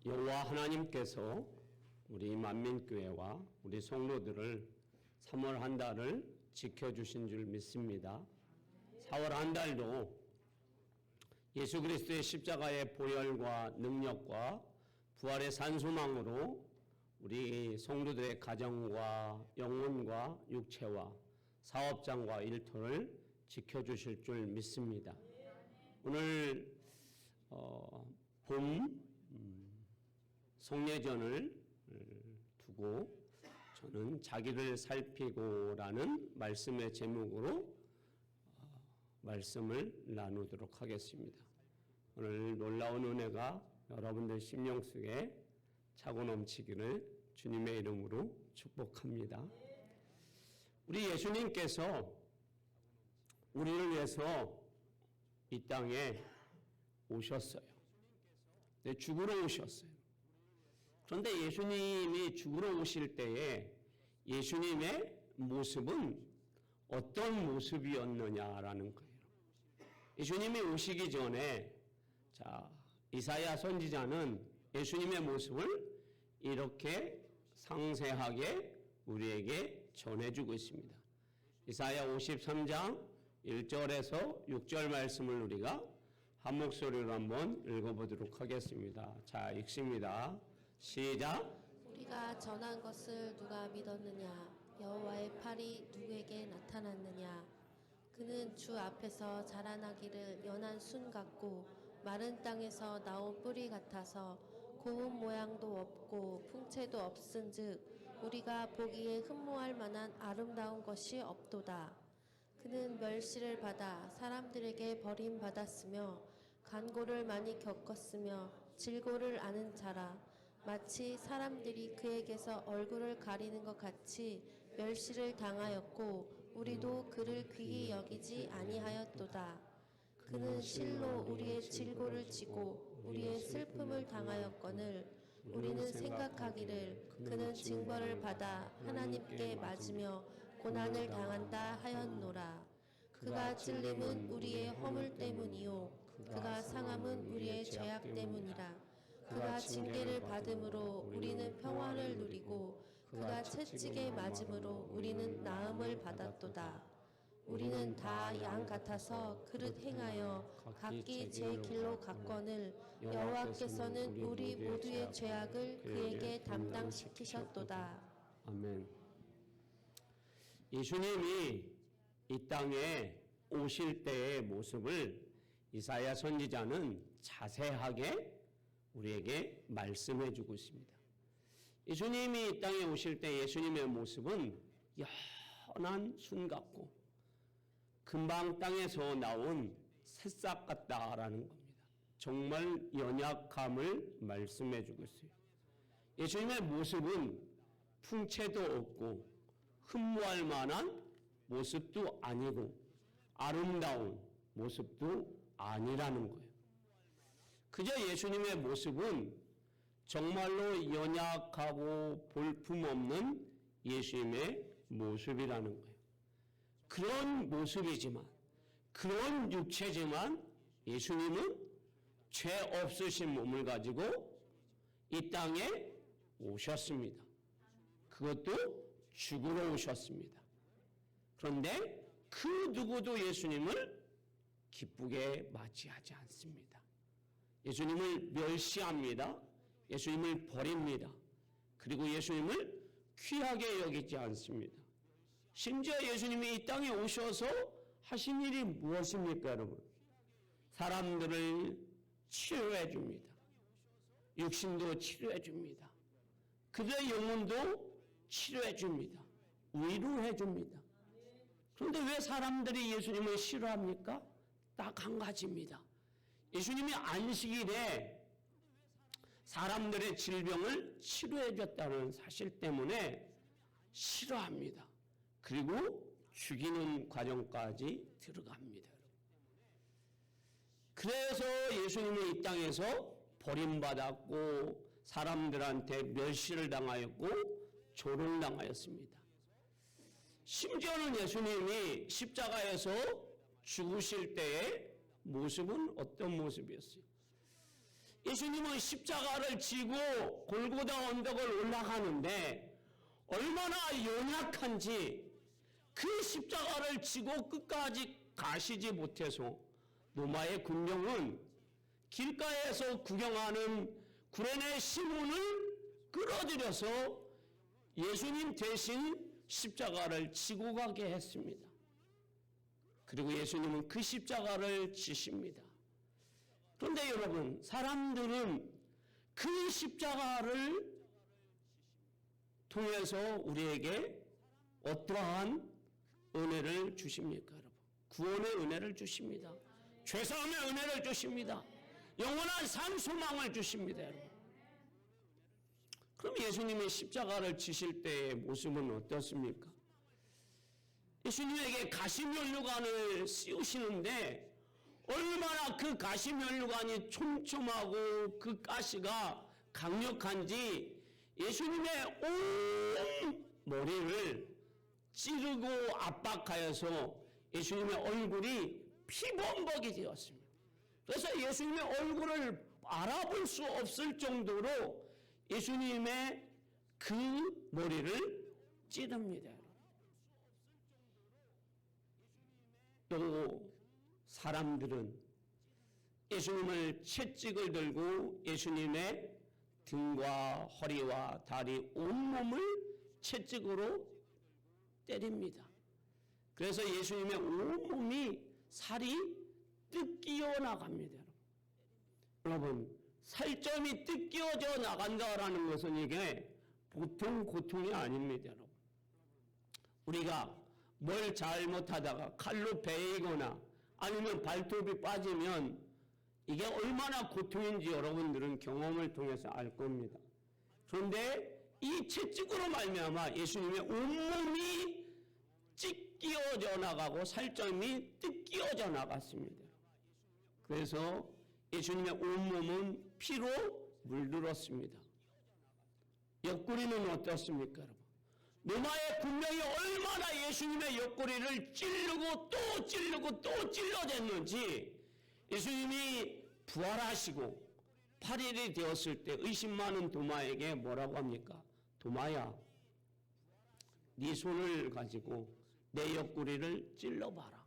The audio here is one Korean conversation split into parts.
여호와 하나님께서 우리 만민교회와 우리 성도들을 3월 한 달을 지켜주신 줄 믿습니다. 4월 한 달도 예수 그리스도의 십자가의 보혈과 능력과 부활의 산소망으로 우리 성도들의 가정과 영혼과 육체와 사업장과 일터를 지켜주실 줄 믿습니다. 오늘 봄 성례전을 두고 저는 자기를 살피고라는 말씀의 제목으로 말씀을 나누도록 하겠습니다. 오늘 놀라운 은혜가 여러분들 심령 속에 차고 넘치기를 주님의 이름으로 축복합니다. 우리 예수님께서 우리를 위해서 이 땅에 오셨어요. 네, 죽으러 오셨어요. 그런데 예수님이 죽으러 오실 때에 예수님의 모습은 어떤 모습이었느냐라는 거예요. 예수님이 오시기 전에 이사야 선지자는 예수님의 모습을 이렇게 상세하게 우리에게 전해주고 있습니다. 이사야 53장 1절에서 6절 말씀을 우리가 한 목소리로 한번 읽어보도록 하겠습니다. 자, 읽습니다. 시작. 우리가 전한 것을 누가 믿었느냐? 여호와의 팔이 누구에게 나타났느냐? 그는 주 앞에서 자라나기를 연한 순 같고 마른 땅에서 나온 뿌리 같아서 고운 모양도 없고 풍채도 없은즉 우리가 보기에 흠모할 만한 아름다운 것이 없도다. 그는 멸시를 받아 사람들에게 버림받았으며 간고를 많이 겪었으며 질고를 아는 자라. 마치 사람들이 그에게서 얼굴을 가리는 것 같이 멸시를 당하였고 우리도 그를 귀히 여기지 아니하였도다. 그는 실로 우리의 질고를 지고 우리의 슬픔을 당하였거늘 우리는 생각하기를 그는 징벌을 받아 하나님께 맞으며 고난을 당한다 하였노라. 그가 찔림은 우리의 허물 때문이요 그가 상함은 우리의 죄악 때문이라. 그가 징계를 받음으로 우리는 평화를 누리고 그가 채찍에 맞음으로 우리는 나음을 받았도다. 우리는 다 양 같아서 그릇 행하여 각기 제 길로 갔거늘 여호와께서는 우리 모두의 죄악을 그에게 담당시키셨도다. 아멘. 예수님이 이 땅에 오실 때의 모습을 이사야 선지자는 자세하게 우리에게 말씀해 주고 있습니다. 예수님이 이 땅에 오실 때 예수님의 모습은 연한 순 같고 금방 땅에서 나온 새싹 같다라는 겁니다. 정말 연약함을 말씀해 주고 있어요. 예수님의 모습은 풍채도 없고 흠모할 만한 모습도 아니고 아름다운 모습도 아니라는 거예요. 그저 예수님의 모습은 정말로 연약하고 볼품없는 예수님의 모습이라는 거예요. 그런 모습이지만, 그런 육체지만 예수님은 죄 없으신 몸을 가지고 이 땅에 오셨습니다. 그것도 죽으러 오셨습니다. 그런데 그 누구도 예수님을 기쁘게 맞이하지 않습니다. 예수님을 멸시합니다. 예수님을 버립니다. 그리고 예수님을 귀하게 여기지 않습니다. 심지어 예수님이 이 땅에 오셔서 하신 일이 무엇입니까, 여러분? 사람들을 치료해 줍니다. 육신도 치료해 줍니다. 그들의 영혼도 치료해 줍니다. 위로해 줍니다. 그런데 왜 사람들이 예수님을 싫어합니까? 딱 한 가지입니다. 예수님이 안식일에 사람들의 질병을 치료해 줬다는 사실 때문에 싫어합니다. 그리고 죽이는 과정까지 들어갑니다. 그래서 예수님은 이 땅에서 버림받았고 사람들한테 멸시를 당하였고 조롱당하였습니다. 심지어는 예수님이 십자가에서 죽으실 때의 모습은 어떤 모습이었어요? 예수님은 십자가를 지고 골고다 언덕을 올라가는데 얼마나 연약한지 그 십자가를 지고 끝까지 가시지 못해서 로마의 군병은 길가에서 구경하는 구레네 시몬을 끌어들여서 예수님 대신 십자가를 지고 가게 했습니다. 그리고 예수님은 그 십자가를 지십니다. 그런데 여러분, 사람들은 그 십자가를 통해서 우리에게 어떠한 은혜를 주십니까, 여러분? 구원의 은혜를 주십니다. 죄사함의 은혜를 주십니다. 영원한 삶 소망을 주십니다, 여러분. 그럼 예수님이 십자가를 지실 때의 모습은 어떻습니까? 예수님에게 가시면류관을 씌우시는데 얼마나 그 가시면류관이 촘촘하고 그 가시가 강력한지 예수님의 온 머리를 찌르고 압박하여서 예수님의 얼굴이 피범벅이 되었습니다. 그래서 예수님의 얼굴을 알아볼 수 없을 정도로 예수님의 그 머리를 찌릅니다. 또 사람들은 예수님을 채찍을 들고 예수님의 등과 허리와 다리 온몸을 채찍으로 때립니다. 그래서 예수님의 온몸이 살이 뜯기어 나갑니다. 여러분, 살점이 뜯겨져 나간다라는 것은 이게 보통 고통이 아닙니다. 여러분. 우리가 뭘 잘못하다가 칼로 베이거나 아니면 발톱이 빠지면 이게 얼마나 고통인지 여러분들은 경험을 통해서 알 겁니다. 그런데 이 채찍으로 말미암아 예수님의 온몸이 찢겨져 나가고 살점이 뜯겨져 나갔습니다. 그래서 예수님의 온몸은 피로 물들었습니다. 옆구리는 어떻습니까, 여러분? 로마의 군병이 얼마나 예수님의 옆구리를 찌르고 또 찌르고 또 찔러댔는지 예수님이 부활하시고 8일이 되었을 때 의심 많은 도마에게 뭐라고 합니까? 도마야, 네 손을 가지고 내 옆구리를 찔러봐라.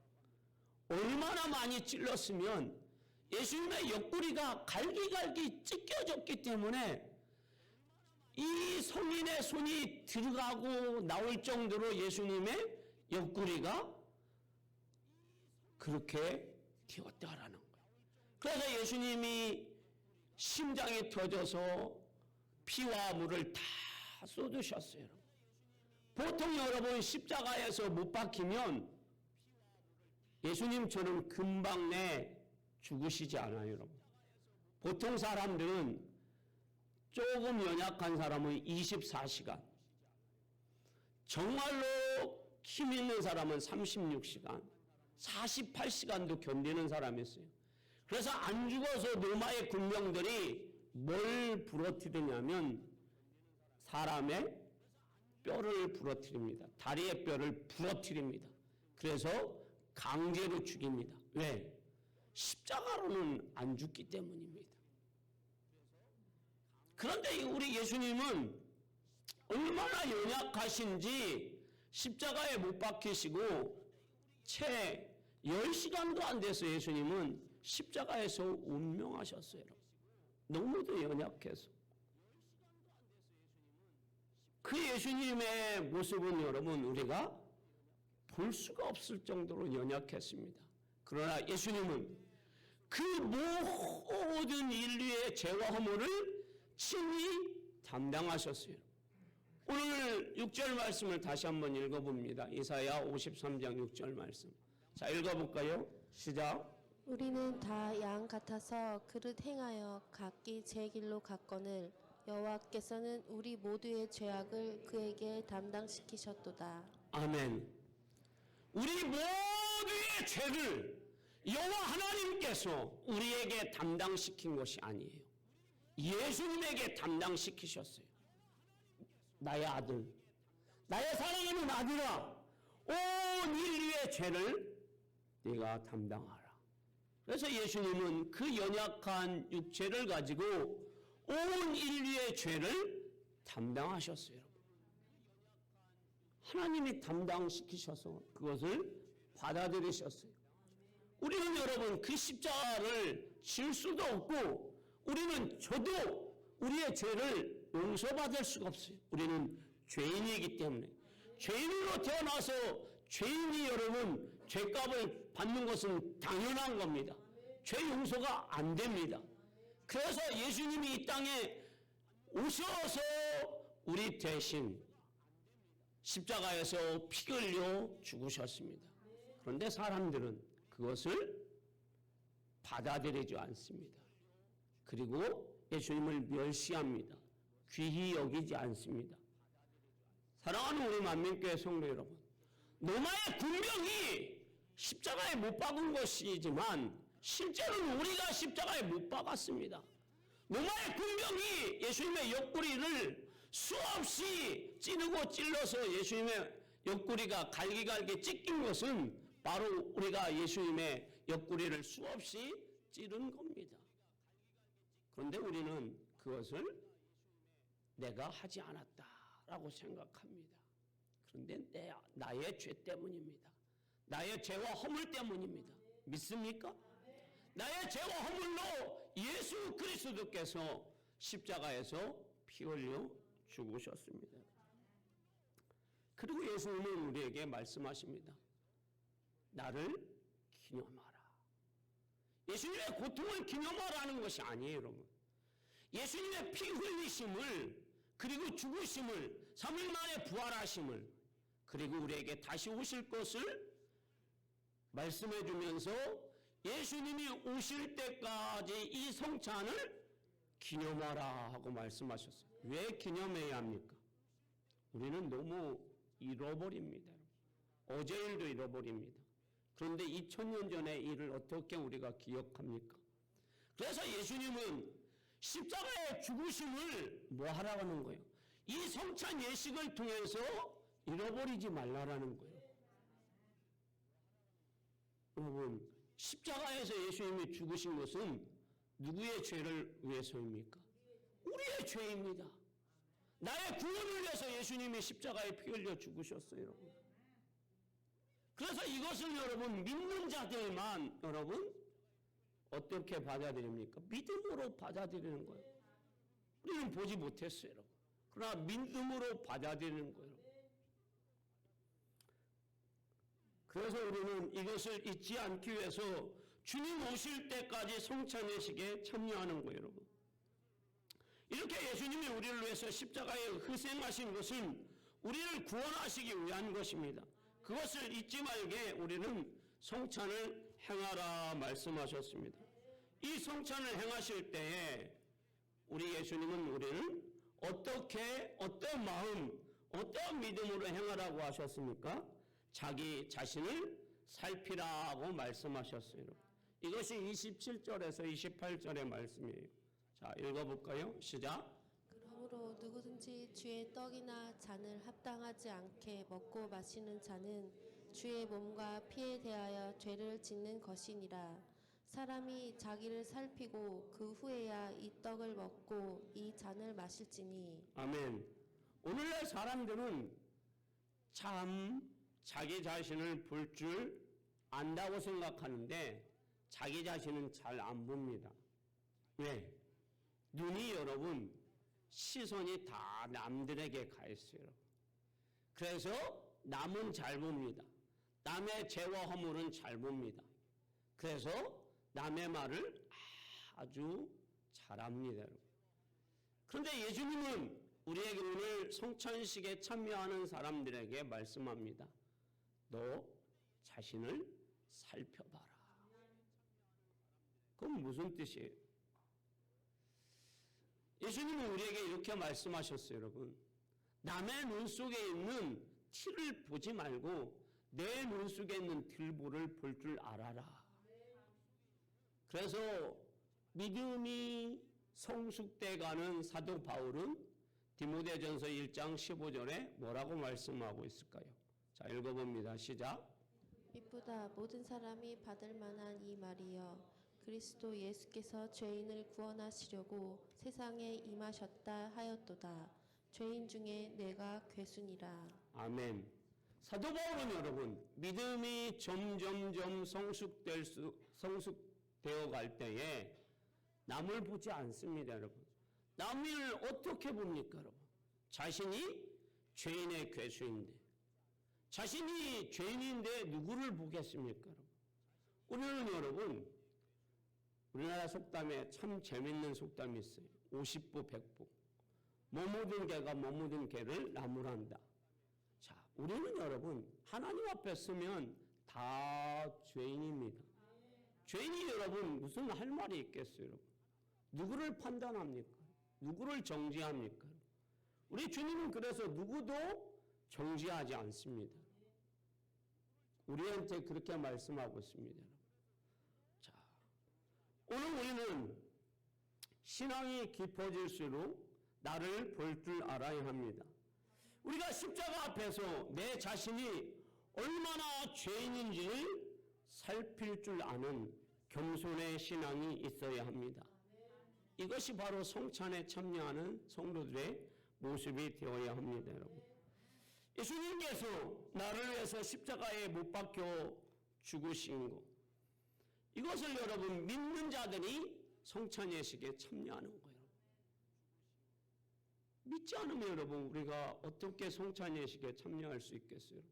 얼마나 많이 찔렀으면 예수님의 옆구리가 갈기갈기 찢겨졌기 때문에 이 성인의 손이 들어가고 나올 정도로 예수님의 옆구리가 그렇게 되었다라는 거예요. 그래서 예수님이 심장이 터져서 피와 물을 다 쏟으셨어요. 보통 여러분 십자가에서 못 박히면 예수님처럼 금방 내 죽으시지 않아요, 여러분. 보통 사람들은 조금 연약한 사람은 24시간, 정말로 힘 있는 사람은 36시간, 48시간도 견디는 사람이 있어요. 그래서 안 죽어서 로마의 군병들이 뭘 부러뜨리냐면 사람의 뼈를 부러뜨립니다. 다리의 뼈를 부러뜨립니다. 그래서 강제로 죽입니다. 왜? 십자가로는 안 죽기 때문입니다. 그런데 우리 예수님은 얼마나 연약하신지 십자가에 못 박히시고 채 10시간도 안 돼서 예수님은 십자가에서 운명하셨어요. 너무도 연약해서. 그 예수님의 모습은 여러분 우리가 볼 수가 없을 정도로 연약했습니다. 그러나 예수님은 그 모든 인류의 죄와 허물을 친히 담당하셨어요. 오늘 6절 말씀을 다시 한번 읽어봅니다. 이사야 53장 6절 말씀. 자, 읽어볼까요? 시작. 우리는 다 양 같아서 그릇 행하여 각기 제 길로 갔거늘 여호와께서는 우리 모두의 죄악을 그에게 담당시키셨도다. 아멘. 우리 모두의 죄를 여호와 하나님께서 우리에게 담당시킨 것이 아니에요. 예수님에게 담당시키셨어요. 나의 아들, 나의 사랑하는 아들아, 온 인류의 죄를 네가 담당하라. 그래서 예수님은 그 연약한 육체를 가지고 온 인류의 죄를 담당하셨어요. 하나님이 담당시키셔서 그것을 받아들이셨어요. 우리는 여러분 그 십자가를 질 수도 없고 우리는 저도 우리의 죄를 용서받을 수가 없어요. 우리는 죄인이기 때문에 죄인으로 태어나서 죄인이 여러분 죄값을 받는 것은 당연한 겁니다. 죄 용서가 안 됩니다. 그래서 예수님이 이 땅에 오셔서 우리 대신 십자가에서 피 흘려 죽으셨습니다. 그런데 사람들은 그것을 받아들이지 않습니다. 그리고 예수님을 멸시합니다. 귀히 여기지 않습니다. 사랑하는 우리 만민교회 성도 여러분, 로마의 군병이 십자가에 못 박은 것이지만 실제로는 우리가 십자가에 못 박았습니다. 로마의 군병이 예수님의 옆구리를 수없이 찌르고 찔러서 예수님의 옆구리가 갈기갈기 찢긴 것은 바로 우리가 예수님의 옆구리를 수없이 찌른 겁니다. 그런데 우리는 그것을 내가 하지 않았다라고 생각합니다. 그런데 나의 죄 때문입니다. 나의 죄와 허물 때문입니다. 믿습니까? 나의 죄와 허물로 예수 그리스도께서 십자가에서 피 흘려 죽으셨습니다. 그리고 예수님은 우리에게 말씀하십니다. 나를 기념하라. 예수님의 고통을 기념하라는 것이 아니에요, 여러분. 예수님의 피 흘리심을 그리고 죽으심을 3일 만에 부활하심을 그리고 우리에게 다시 오실 것을 말씀해 주면서 예수님이 오실 때까지 이 성찬을 기념하라 하고 말씀하셨어요. 왜 기념해야 합니까? 우리는 너무 잃어버립니다. 어제 일도 잃어버립니다. 그런데 2000년 전의 일을 어떻게 우리가 기억합니까? 그래서 예수님은 십자가의 죽으심을 뭐 하라고 하는 거예요? 이 성찬 예식을 통해서 잃어버리지 말라라는 거예요. 여러분, 십자가에서 예수님이 죽으신 것은 누구의 죄를 위해서입니까? 우리의 죄입니다. 나의 구원을 위해서 예수님이 십자가에 피 흘려 죽으셨어요, 여러분. 그래서 이것을 여러분 믿는 자들만 여러분 어떻게 받아들입니까? 믿음으로 받아들이는 거예요. 우리는 보지 못했어요, 여러분. 그러나 믿음으로 받아들이는 거예요. 그래서 우리는 이것을 잊지 않기 위해서 주님 오실 때까지 성찬 예식에 참여하는 거예요, 여러분. 이렇게 예수님이 우리를 위해서 십자가에 희생하신 것은 우리를 구원하시기 위한 것입니다. 그것을 잊지 말게 우리는 성찬을 행하라 말씀하셨습니다. 이 성찬을 행하실 때에 우리 예수님은 우리는 어떻게 어떤 마음 어떤 믿음으로 행하라고 하셨습니까? 자기 자신을 살피라고 말씀하셨어요. 이것이 27절에서 28절의 말씀이에요. 자, 읽어볼까요? 시작. 그러므로 누구든지 주의 떡이나 잔을 합당하지 않게 먹고 마시는 자는 주의 몸과 피에 대하여 죄를 짓는 것이니라. 사람이 자기를 살피고 그 후에야 이 떡을 먹고 이 잔을 마실지니. 아멘. 오늘날 사람들은 참 자기 자신을 볼 줄 안다고 생각하는데 자기 자신은 잘 안 봅니다. 왜? 눈이 여러분 시선이 다 남들에게 가 있어요. 그래서 남은 잘 봅니다. 남의 죄와 허물은 잘 봅니다. 그래서 남의 말을 아주 잘합니다. 그런데 예수님은 우리에게 오늘 성찬식에 참여하는 사람들에게 말씀합니다. 너 자신을 살펴봐라. 그건 무슨 뜻이에요? 예수님은 우리에게 이렇게 말씀하셨어요, 여러분. 남의 눈 속에 있는 티를 보지 말고 내 눈 속에 있는 들보를 볼 줄 알아라. 그래서 믿음이 성숙돼가는 사도 바울은 디모데전서 1장 15절에 뭐라고 말씀하고 있을까요? 자, 읽어봅니다. 시작. 이쁘다 모든 사람이 받을 만한 이 말이여 그리스도 예수께서 죄인을 구원하시려고 세상에 임하셨다 하였도다. 죄인 중에 내가 괴순이라. 아멘. 사도 바울은 여러분 믿음이 점점점 성숙되어 갈 때에 남을 보지 않습니다, 여러분. 남을 어떻게 봅니까, 여러분? 자신이 죄인의 괴수인데, 자신이 죄인인데 누구를 보겠습니까, 여러분? 우리는 여러분, 우리나라 속담에 참 재밌는 속담이 있어요. 50부 100부. 뭐 묻은 개가 뭐 묻은 개를 나무란다. 자, 우리는 여러분 하나님 앞에 서면 다 죄인입니다. 죄인이 여러분 무슨 할 말이 있겠어요, 여러분? 누구를 판단합니까? 누구를 정죄합니까? 우리 주님은 그래서 누구도 정죄하지 않습니다. 우리한테 그렇게 말씀하고 있습니다. 자, 오늘 우리는 신앙이 깊어질수록 나를 볼 줄 알아야 합니다. 우리가 십자가 앞에서 내 자신이 얼마나 죄인인지를 살필 줄 아는 겸손의 신앙이 있어야 합니다. 이것이 바로 성찬에 참여하는 성도들의 모습이 되어야 합니다, 여러분. 예수님께서 나를 위해서 십자가에 못 박혀 죽으신 것, 이것을 여러분 믿는 자들이 성찬 예식에 참여하는 거예요. 믿지 않으면 여러분 우리가 어떻게 성찬 예식에 참여할 수 있겠어요?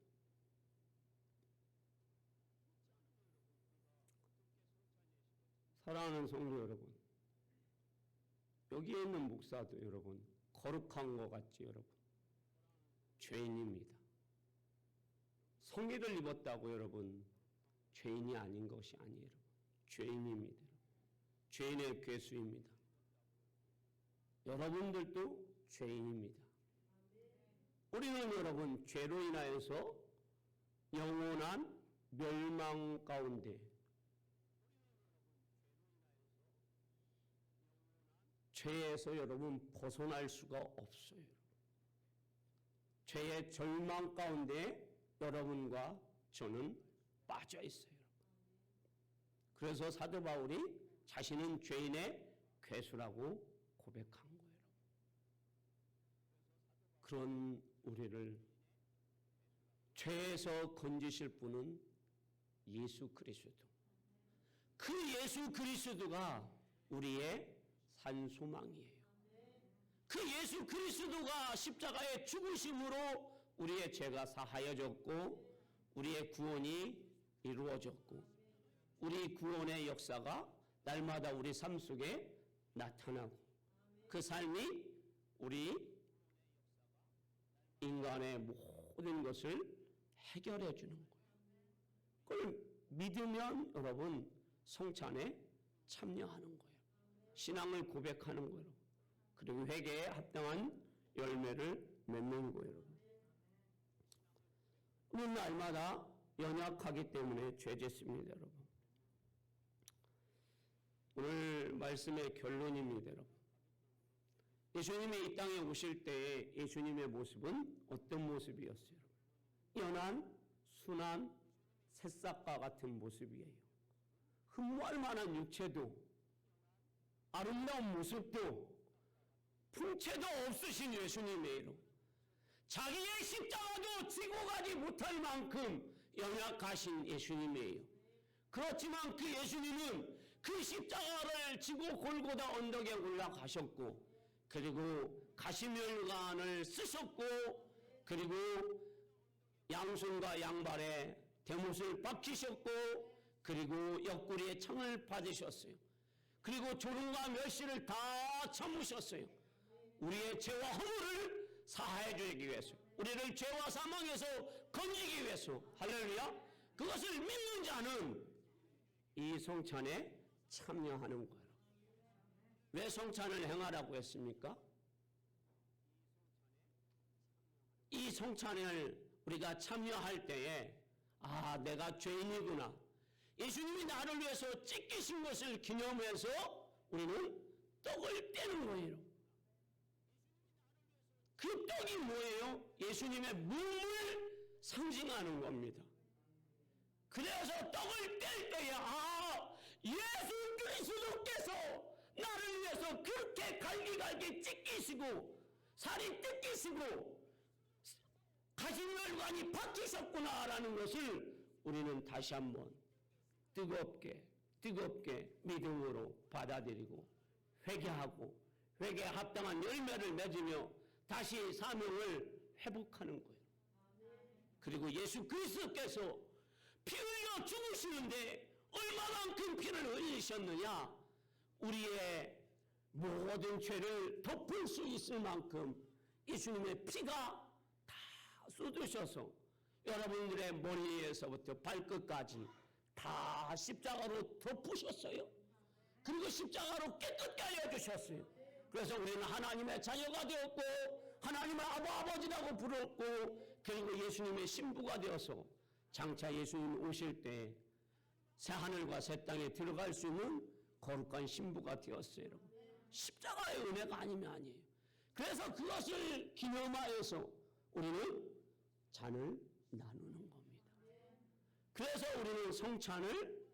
사랑하는 성도 여러분, 여기에 있는 목사도 여러분 거룩한 것 같지 여러분? 죄인입니다. 성의를 입었다고 여러분 죄인이 아닌 것이 아니에요. 죄인입니다. 죄인의 괴수입니다. 여러분들도 죄인입니다. 우리는 여러분 죄로 인하여서 영원한 멸망 가운데 죄에서 여러분 벗어날 수가 없어요. 죄의 절망 가운데 여러분과 저는 빠져 있어요. 그래서 사도 바울이 자신은 죄인의 괴수라고 고백한 거예요. 그런 우리를 죄에서 건지실 분은 예수 그리스도. 그 예수 그리스도가 우리의 산소망이에요. 그 예수 그리스도가 십자가의 죽으심으로 우리의 죄가 사하여졌고 우리의 구원이 이루어졌고 우리 구원의 역사가 날마다 우리 삶 속에 나타나고 그 삶이 우리 인간의 모든 것을 해결해 주는 거예요. 그걸 믿으면 여러분 성찬에 참여하는 거예요. 신앙을 고백하는 거예요. 그리고 회개에 합당한 열매를 맺는 거예요. 우리는 날마다 연약하기 때문에 죄짓습니다, 여러분. 오늘 말씀의 결론입니다, 여러분. 예수님이 이 땅에 오실 때에 예수님의 모습은 어떤 모습이었어요? 연한, 순한, 새싹과 같은 모습이에요. 흠모할 만한 육체도 아름다운 모습도 풍채도 없으신 예수님이에요. 자기의 십자가도 지고 가지 못할 만큼 연약하신 예수님이에요. 그렇지만 그 예수님은 그 십자가를 지고 골고다 언덕에 올라가셨고 그리고 가시멸관을 쓰셨고 그리고 양손과 양발에 대못을 박히셨고 그리고 옆구리에 창을 받으셨어요. 그리고 조롱과 멸시를 다 참으셨어요. 우리의 죄와 허물을 사하여 주기 위해서 우리를 죄와 사망에서 건지기 위해서 할렐루야. 그것을 믿는 자는 이 성찬에 참여하는 거예요. 왜 성찬을 행하라고 했습니까? 이 성찬을 우리가 참여할 때에 아 내가 죄인이구나. 예수님이 나를 위해서 찢기신 것을 기념해서 우리는 떡을 떼는 거예요. 그 떡이 뭐예요? 예수님의 몸을 상징하는 겁니다. 그래서 떡을 뗄 때에 아 예수 그리스도께서 나를 위해서 그렇게 갈기갈기 찢기시고 살이 뜯기시고 가시혈관이 박히셨구나라는 것을 우리는 다시 한번 뜨겁게 믿음으로 받아들이고 회개하고 회개에 합당한 열매를 맺으며 다시 사명을 회복하는 거예요. 그리고 예수 그리스도께서 피 흘려 죽으시는데 얼마만큼 피를 흘리셨느냐? 우리의 모든 죄를 덮을 수 있을 만큼 예수님의 피가 다 쏟으셔서 여러분들의 머리에서부터 발끝까지 다 십자가로 덮으셨어요. 그리고 십자가로 깨끗게 알려주셨어요. 그래서 우리는 하나님의 자녀가 되었고 하나님의 아버지라고 부르고 그리고 예수님의 신부가 되어서 장차 예수님 오실 때 새 하늘과 새 땅에 들어갈 수 있는 거룩한 신부가 되었어요. 여러분. 십자가의 은혜가 아니면 아니에요. 그래서 그것을 기념하여서 우리는 잔을 나누는 겁니다. 그래서 우리는 성찬을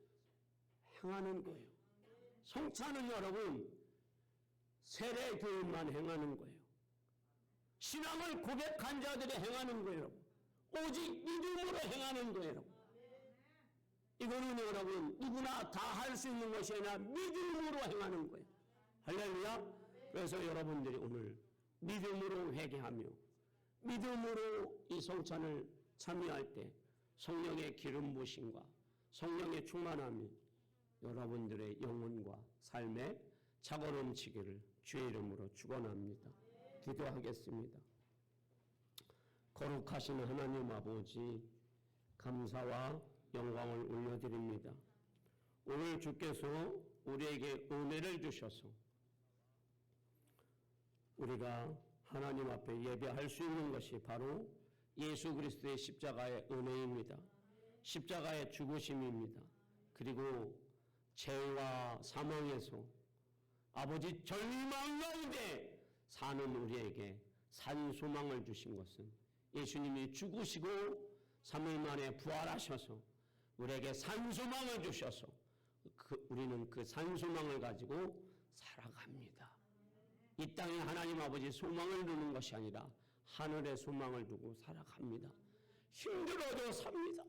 행하는 거예요. 성찬은 여러분 세례 교인만 행하는 거예요. 신앙을 고백한 자들이 행하는 거예요. 오직 믿음으로 행하는 거예요. 이거는 여러분 누구나 다 할 수 있는 것이 아니라 믿음으로 행하는 거예요. 할렐루야. 그래서 여러분들이 오늘 믿음으로 회개하며 믿음으로 이 성찬을 참여할 때 성령의 기름 부으심과 성령의 충만함이 여러분들의 영혼과 삶에 차고 넘치기를 주의 이름으로 축원합니다. 기도하겠습니다. 거룩하신 하나님 아버지, 감사와 영광을 올려드립니다. 오늘 주께서 우리에게 은혜를 주셔서 우리가 하나님 앞에 예배할 수 있는 것이 바로 예수 그리스도의 십자가의 은혜입니다. 십자가의 죽으심입니다. 그리고 죄와 사망에서 아버지 절망 가운데 사는 우리에게 산소망을 주신 것은 예수님이 죽으시고 3일 만에 부활하셔서 우리에게 산소망을 주셔서 우리는 그 산소망을 가지고 살아갑니다. 이 땅에 하나님 아버지 소망을 두는 것이 아니라 하늘의 소망을 두고 살아갑니다. 힘들어도 삽니다.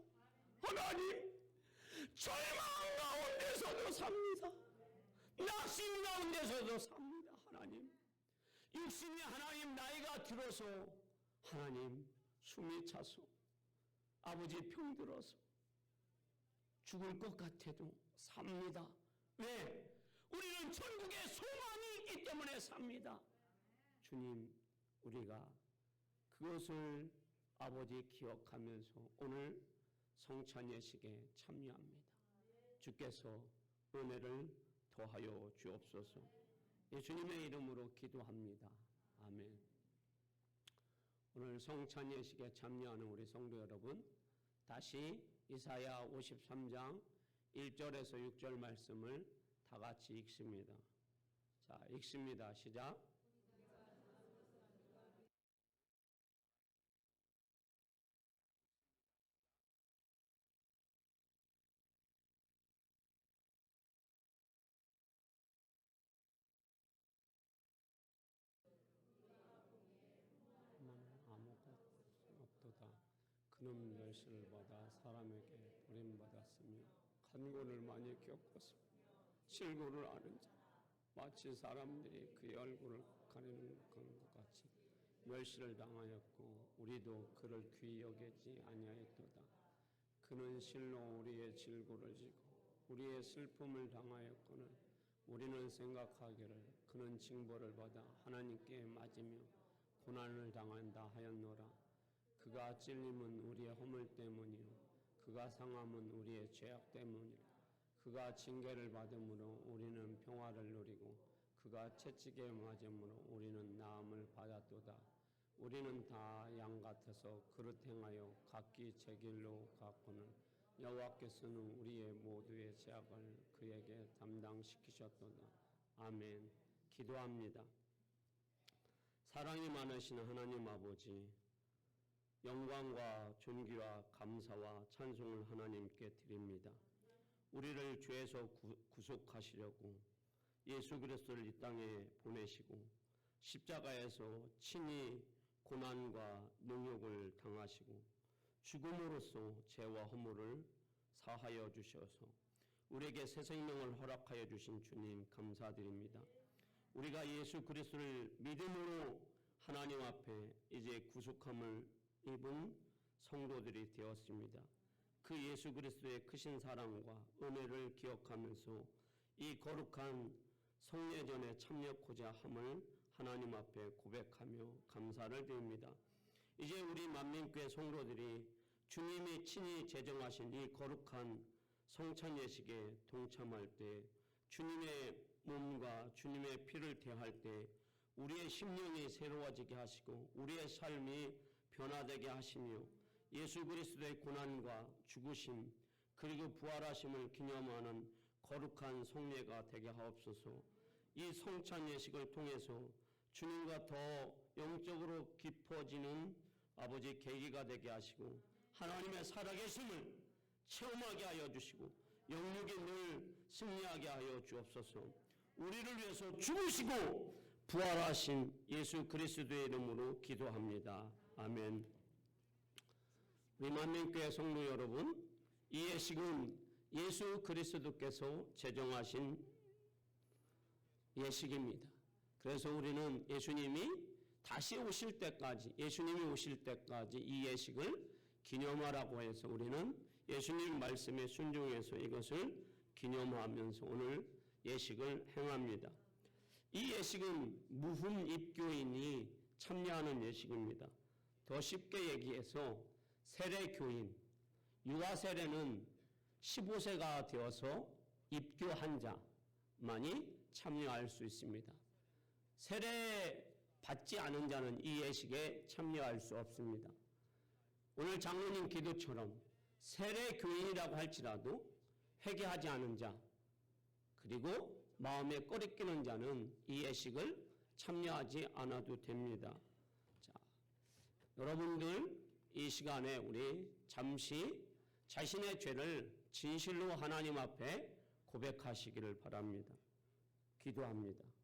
하나님, 절망 가운데서도 삽니다. 낙심 가운데서도 삽니다. 하나님, 육신이 하나님 나이가 들어서 하나님 숨이 차서 아버지 병들어서 죽을 것 같아도 삽니다. 왜? 우리는 천국에 소망이 있기 때문에 삽니다. 주님, 우리가 그것을 아버지 기억하면서 오늘 성찬 예식에 참여합니다. 주께서 은혜를 더하여 주옵소서. 예수님의 이름으로 기도합니다. 아멘. 오늘 성찬 예식에 참여하는 우리 성도 여러분, 다시 이사야 53장 1절에서 6절 말씀을 다 같이 읽습니다. 자, 읽습니다. 시작. 없도다. 그는 멸시를 받아 사람에게 버림받았으며 간고를 많이 겪었으며 실고를 아는 자 마치 사람들이 그의 얼굴을 가리는 것 같이 멸시를 당하였고 우리도 그를 귀히 여기지 아니하였도다. 그는 실로 우리의 질고를 지고 우리의 슬픔을 당하였거늘 우리는 생각하기를 그는 징벌을 받아 하나님께 맞으며 고난을 당한다 하였노라. 그가 찔림은 우리의 허물 때문이요 그가 상함은 우리의 죄악 때문이라. 그가 징계를 받음으로 우리는 평화를 누리고 그가 채찍에 맞음으로 우리는 나음을 받았도다. 우리는 다 양 같아서 그릇 행하여 각기 제 길로 갔거늘 여호와께서는 우리의 모두의 죄악을 그에게 담당시키셨도다. 아멘. 기도합니다. 사랑이 많으신 하나님 아버지, 영광과 존귀와 감사와 찬송을 하나님께 드립니다. 우리를 죄에서 구속하시려고 예수 그리스도를 이 땅에 보내시고 십자가에서 친히 고난과 능욕을 당하시고 죽음으로써 죄와 허물을 사하여 주셔서 우리에게 새 생명을 허락하여 주신 주님 감사드립니다. 우리가 예수 그리스도를 믿음으로 하나님 앞에 이제 구속함을 입은 성도들이 되었습니다. 그 예수 그리스도의 크신 사랑과 은혜를 기억하면서 이 거룩한 성례전에 참여하고자 함을 하나님 앞에 고백하며 감사를 드립니다. 이제 우리 만민교회 성도들이 주님이 친히 제정하신 이 거룩한 성찬 예식에 동참할 때 주님의 몸과 주님의 피를 대할 때 우리의 심령이 새로워지게 하시고 우리의 삶이 변화되게 하시며 예수 그리스도의 고난과 죽으심 그리고 부활하심을 기념하는 거룩한 성례가 되게 하옵소서. 이 성찬 예식을 통해서 주님과 더 영적으로 깊어지는 아버지 계기가 되게 하시고 하나님의 살아계심을 체험하게 하여 주시고 영육이 늘 승리하게 하여 주옵소서. 우리를 위해서 죽으시고 부활하신 예수 그리스도의 이름으로 기도합니다. 아멘. 우리 만민교회 성도 여러분, 이 예식은 예수 그리스도께서 제정하신 예식입니다. 그래서 우리는 예수님이 다시 오실 때까지, 예수님이 오실 때까지 이 예식을 기념하라고 해서 우리는 예수님 말씀에 순종해서 이것을 기념하면서 오늘 예식을 행합니다. 이 예식은 무흠 입교인이 참여하는 예식입니다. 더 쉽게 얘기해서 세례교인, 유아세례는 15세가 되어서 입교한 자만이 참여할 수 있습니다. 세례 받지 않은 자는 이 예식에 참여할 수 없습니다. 오늘 장로님 기도처럼 세례교인이라고 할지라도 회개하지 않은 자 그리고 마음에 꺼리끼는 자는 이 예식을 참여하지 않아도 됩니다. 자, 여러분들 이 시간에 우리 잠시 자신의 죄를 진실로 하나님 앞에 고백하시기를 바랍니다. 기도합니다.